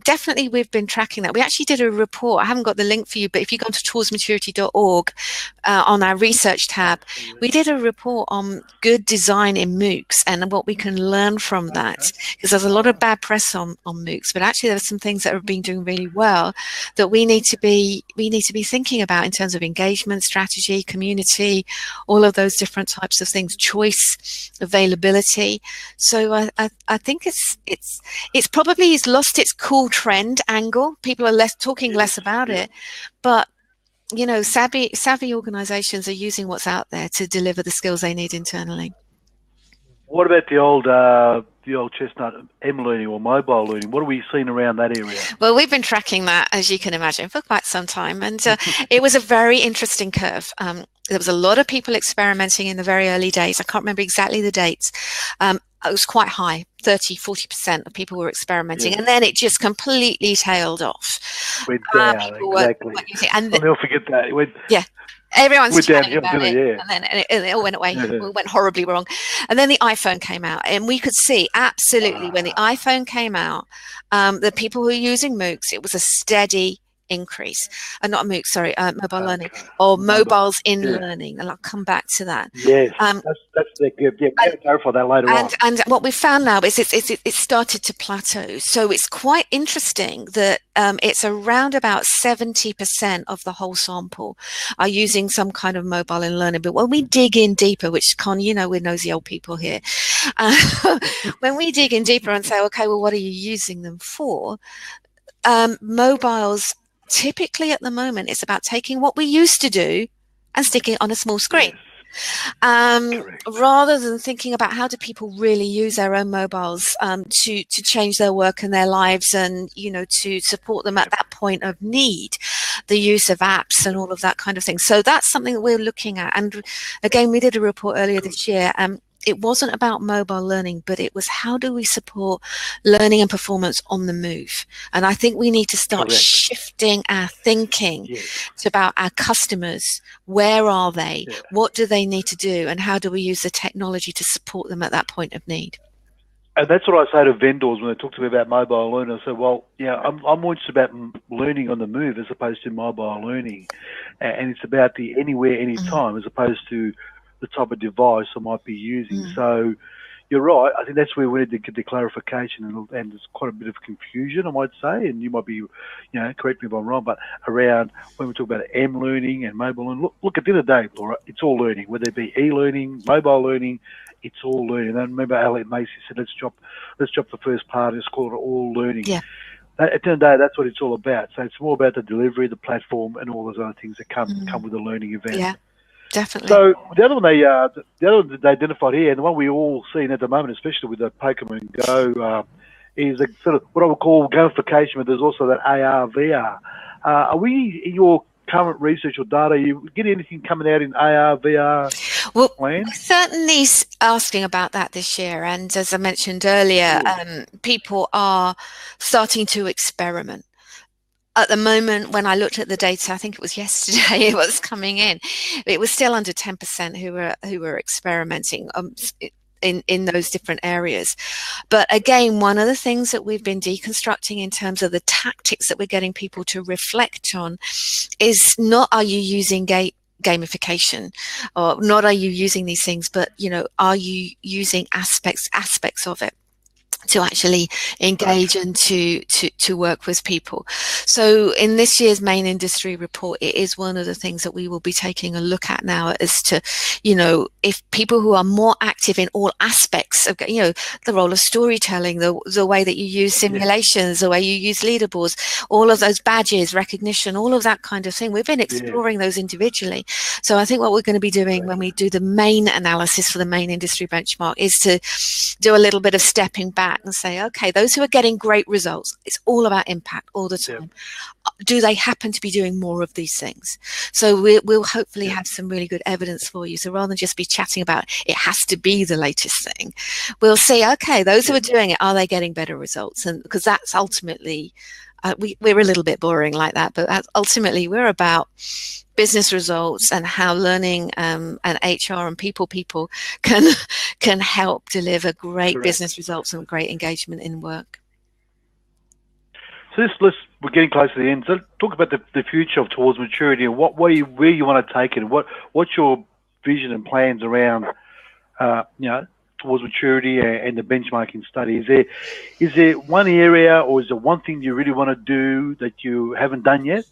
definitely we've been tracking that. We actually did a report. I haven't got the link for you, but if you go to tools-maturity.org on our research tab, we did a report on good design in MOOCs and what we can learn from that, because there's a lot of bad press on MOOCs, but actually there's some things that have been doing really well that we need to be thinking about in terms of engagement, strategy, community, all of those different types of things, choice, availability. So I think it's probably lost its cool trend angle. People are talking less about it, but you know, savvy organizations are using what's out there to deliver the skills they need internally. What about the old chestnut M-learning or mobile learning? What are we seeing around that area? Well, we've been tracking that, as you can imagine, for quite some time. And it was a very interesting curve. There was a lot of people experimenting in the very early days. I can't remember exactly the dates. It was quite high, 30-40% of people were experimenting. And then it just completely tailed off. Went down, exactly. I'll never forget that. It went, everyone's chatting about it, and then it all went away. It went horribly wrong. And then the iPhone came out, and we could see absolutely when the iPhone came out, the people who were using MOOCs, it was a steady increase. Not MOOC, sorry, mobile learning or mobiles in learning. And I'll come back to that. Yes, that's the good. Yeah, we're going to clarify that later on. And what we found now is it started to plateau. So it's quite interesting that it's around about 70% of the whole sample are using some kind of mobile in learning. But when we dig in deeper, which Con, you know, we're nosy old people here. When we dig in deeper and say, okay, well, what are you using them for? Mobiles, typically at the moment, it's about taking what we used to do and sticking it on a small screen. Rather than thinking about how do people really use their own mobiles to change their work and their lives, and you know, to support them at that point of need, the use of apps and all of that kind of thing. So that's something that we're looking at. And again, we did a report earlier this year. It wasn't about mobile learning, but it was how do we support learning and performance on the move? And I think we need to start shifting our thinking to about our customers. Where are they? What do they need to do? And how do we use the technology to support them at that point of need? And that's what I say to vendors when they talk to me about mobile learning. I say, well, yeah, I'm more interested about learning on the move as opposed to mobile learning. And it's about the anywhere, anytime, as opposed to the type of device I might be using. So you're right. I think that's where we need to get the clarification, and there's quite a bit of confusion, I might say, and you might be, you know, correct me if I'm wrong, but around when we talk about M-learning and mobile learning, look, at the end of the day, Laura, it's all learning, whether it be e-learning, mobile learning, it's all learning. And remember Alec Macy said, let's drop the first part and just call it all learning. Yeah. At the end of the day, that's what it's all about. So it's more about the delivery, the platform, and all those other things that come with a learning event. Yeah. Definitely. So the other one they identified here, and the one we all seen at the moment, especially with the Pokemon Go, is a sort of what I would call gamification, but there's also that AR, VR. Are we, in your current research or data, you get anything coming out in AR, VR? Well, we're certainly asking about that this year, and as I mentioned earlier, people are starting to experiment. At the moment, when I looked at the data, I think it was yesterday, it was coming in. It was still under 10% who were experimenting in those different areas. But again, one of the things that we've been deconstructing in terms of the tactics that we're getting people to reflect on is not are you using gamification, or not are you using these things, but you know, are you using aspects of it to actually engage and to work with people. So in this year's main industry report, it is one of the things that we will be taking a look at now as to, you know, if people who are more active in all aspects of, you know, the role of storytelling, the way that you use simulations, the way you use leaderboards, all of those badges, recognition, all of that kind of thing. We've been exploring those individually. So I think what we're going to be doing when we do the main analysis for the main industry benchmark is to do a little bit of stepping back back and say, okay, those who are getting great results, it's all about impact all the time. Do they happen to be doing more of these things? So we'll hopefully have some really good evidence for you. So rather than just be chatting about it has to be the latest thing, we'll say, okay, those who are doing it, are they getting better results? And because that's ultimately, we're a little bit boring like that, but ultimately we're about business results and how learning and HR and people can help deliver great business results and great engagement in work. So we're getting close to the end. So talk about the future of Towards Maturity and where you want to take it. What's your vision and plans around Towards Maturity and the benchmarking study? Is there one area or is there one thing you really want to do that you haven't done yet?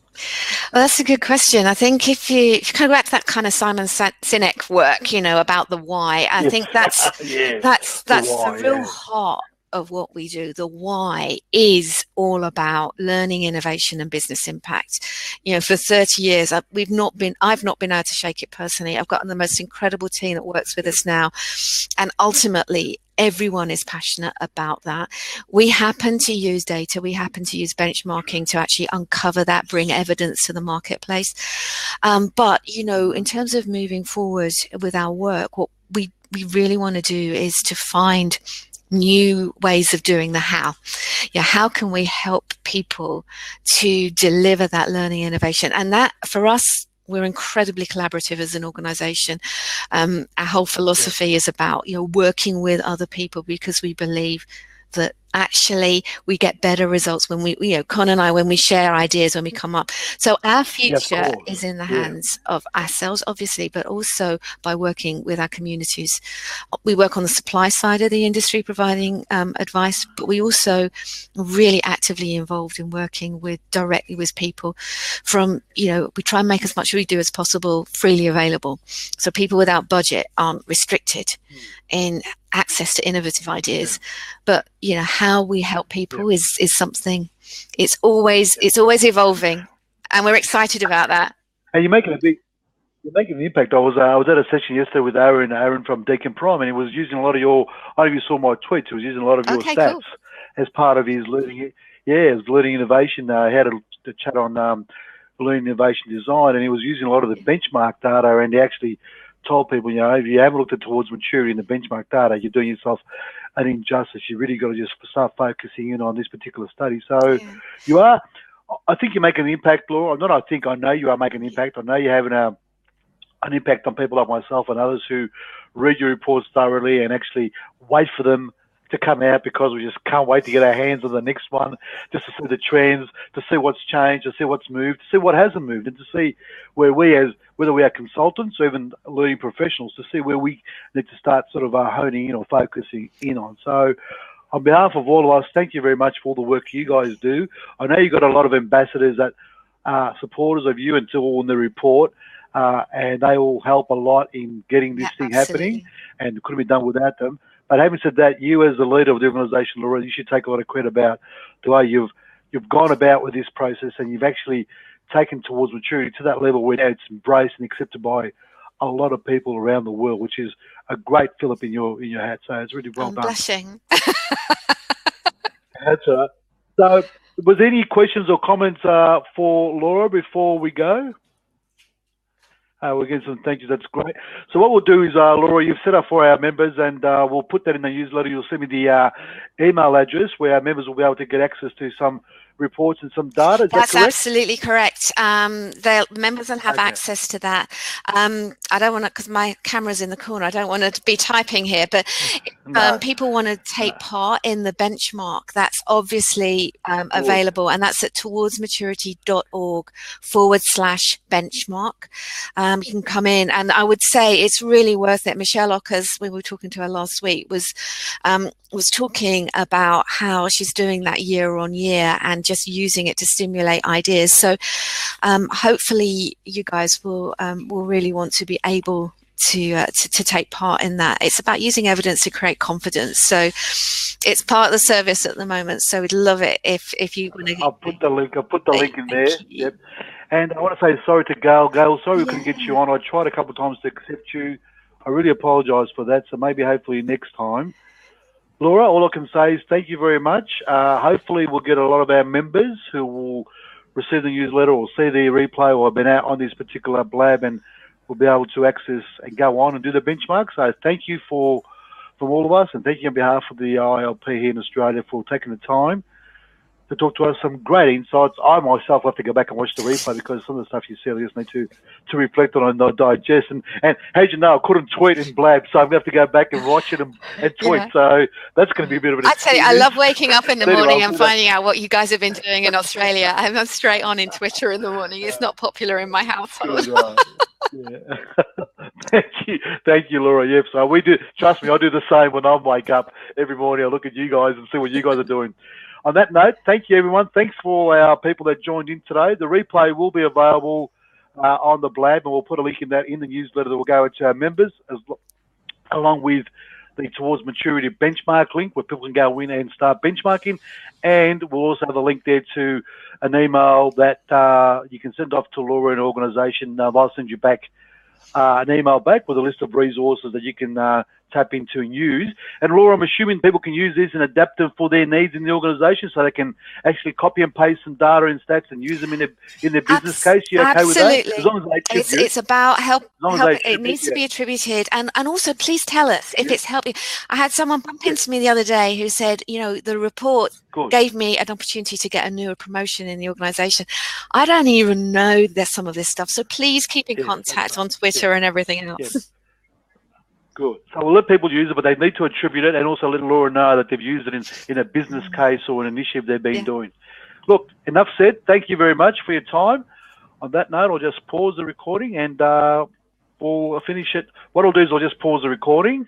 Well, that's a good question. I think if you go back to that kind of Simon Sinek work, about the why, I think that's the real heart of what we do. The why is all about learning, innovation, and business impact. For 30 years, I've not been able to shake it personally. I've got the most incredible team that works with us now, and ultimately, everyone is passionate about that. We happen to use data. We happen to use benchmarking to actually uncover that, bring evidence to the marketplace. But, in terms of moving forward with our work, what we really want to do is to find new ways of doing the how. How can we help people to deliver that learning innovation? And that, for us, we're incredibly collaborative as an organization. Our whole philosophy is about, working with other people, because we believe that actually we get better results when we, Con and I, when we share ideas, when we come up. So our future is in the hands of ourselves, obviously, but also by working with our communities. We work on the supply side of the industry, providing advice, but we also really actively involved in working directly with people from, we try and make as much as we do as possible freely available. So people without budget aren't restricted in access to innovative ideas. But, how we help people is something, it's always evolving, and we're excited about that. And you're making an impact. I was at a session yesterday with Aaron from Deacon Prime, and he was using a lot of your, I don't know if you saw my tweets, he was using a lot of your stats as part of his learning. His learning innovation. He had a chat on learning innovation design, and he was using a lot of the benchmark data, and he actually told people, if you haven't looked at Towards Maturity in the benchmark data, you're doing yourself an injustice. You really got to just start focusing in on this particular study. So you are, I think you're making an impact, Laura. I know you are making an impact. I know you're having an impact on people like myself and others who read your reports thoroughly and actually wait for them to come out, because we just can't wait to get our hands on the next one, just to see the trends, to see what's changed, to see what's moved, to see what hasn't moved, and to see where whether we are consultants or even learning professionals, to see where we need to start sort of honing in or focusing in on. So on behalf of all of us, thank you very much for all the work you guys do. I know you've got a lot of ambassadors that are supporters of you and all in the report, and they all help a lot in getting this thing happening, and it couldn't be done without them. But having said that, you as the leader of the organisation, Laura, you should take a lot of credit about the way you've gone about with this process, and you've actually taken Towards Maturity to that level where it's embraced and accepted by a lot of people around the world, which is a great fillip in your hat. So it's really well done. Blushing. That's right. So, was there any questions or comments for Laura before we go? We'll get some thank yous. That's great. So what we'll do is, Laura, you've set up for our members, and we'll put that in the newsletter. You'll send me the email address where our members will be able to get access to some reports and some data. Is that correct? That's absolutely correct. The members will have access to that. I don't want to, because my camera's in the corner, I don't want to be typing here, but people want to take part in the benchmark. That's obviously available, and that's at towardsmaturity.org/benchmark. You can come in, and I would say it's really worth it. Michelle Ockers, we were talking to her last week, was talking about how she's doing that year on year and just using it to stimulate ideas. So hopefully you guys will really want to be able to take part in that. It's about using evidence to create confidence. So it's part of the service at the moment. So we'd love it if you want to. I'll put the link in there. Yep. And I want to say sorry to Gail. Gail, sorry we couldn't get you on. I tried a couple of times to accept you. I really apologise for that. So maybe hopefully next time Laura, all I can say is thank you very much. Hopefully we'll get a lot of our members who will receive the newsletter or see the replay or have been out on this particular BLAB and will be able to access and go on and do the benchmark. So thank you from all of us, and thank you on behalf of the ILP here in Australia for taking the time to talk to us, some great insights. I myself have to go back and watch the replay because some of the stuff you said I just need to reflect on and digest. And as you know, I couldn't tweet in BLAB, so I'm going to have to go back and watch it and tweet. Yeah. So that's going to be a bit of an experience. I tell you, I love waking up in the morning and finding out what you guys have been doing in Australia. I'm straight on in Twitter in the morning. It's not popular in my household. Yeah. Thank you, Laura. Yep. So we do. Trust me, I do the same when I wake up every morning. I look at you guys and see what you guys are doing. On that note, thank you, everyone. Thanks for our people that joined in today. The replay will be available on the BLAB, and we'll put a link in that in the newsletter that will go out to our members, along with the Towards Maturity benchmark link where people can go in and start benchmarking. And we'll also have a link there to an email that you can send off to Laura and organisation. I'll send you back an email back with a list of resources that you can tap into and use. And Laura, I'm assuming people can use this and adapt them for their needs in the organisation, so they can actually copy and paste some data and stats and use them in their business case. You okay with that? As long as it's about help. It needs to be attributed, and also please tell us if it's helping. I had someone bump into me the other day who said, the report gave me an opportunity to get a newer promotion in the organisation. I don't even know there's some of this stuff, so please keep in contact on Twitter and everything else. Good. So we'll let people use it, but they need to attribute it and also let Laura know that they've used it in a business case or an initiative they've been doing. Look, enough said. Thank you very much for your time. On that note, I'll just pause the recording and we'll finish it. What I'll do is I'll just pause the recording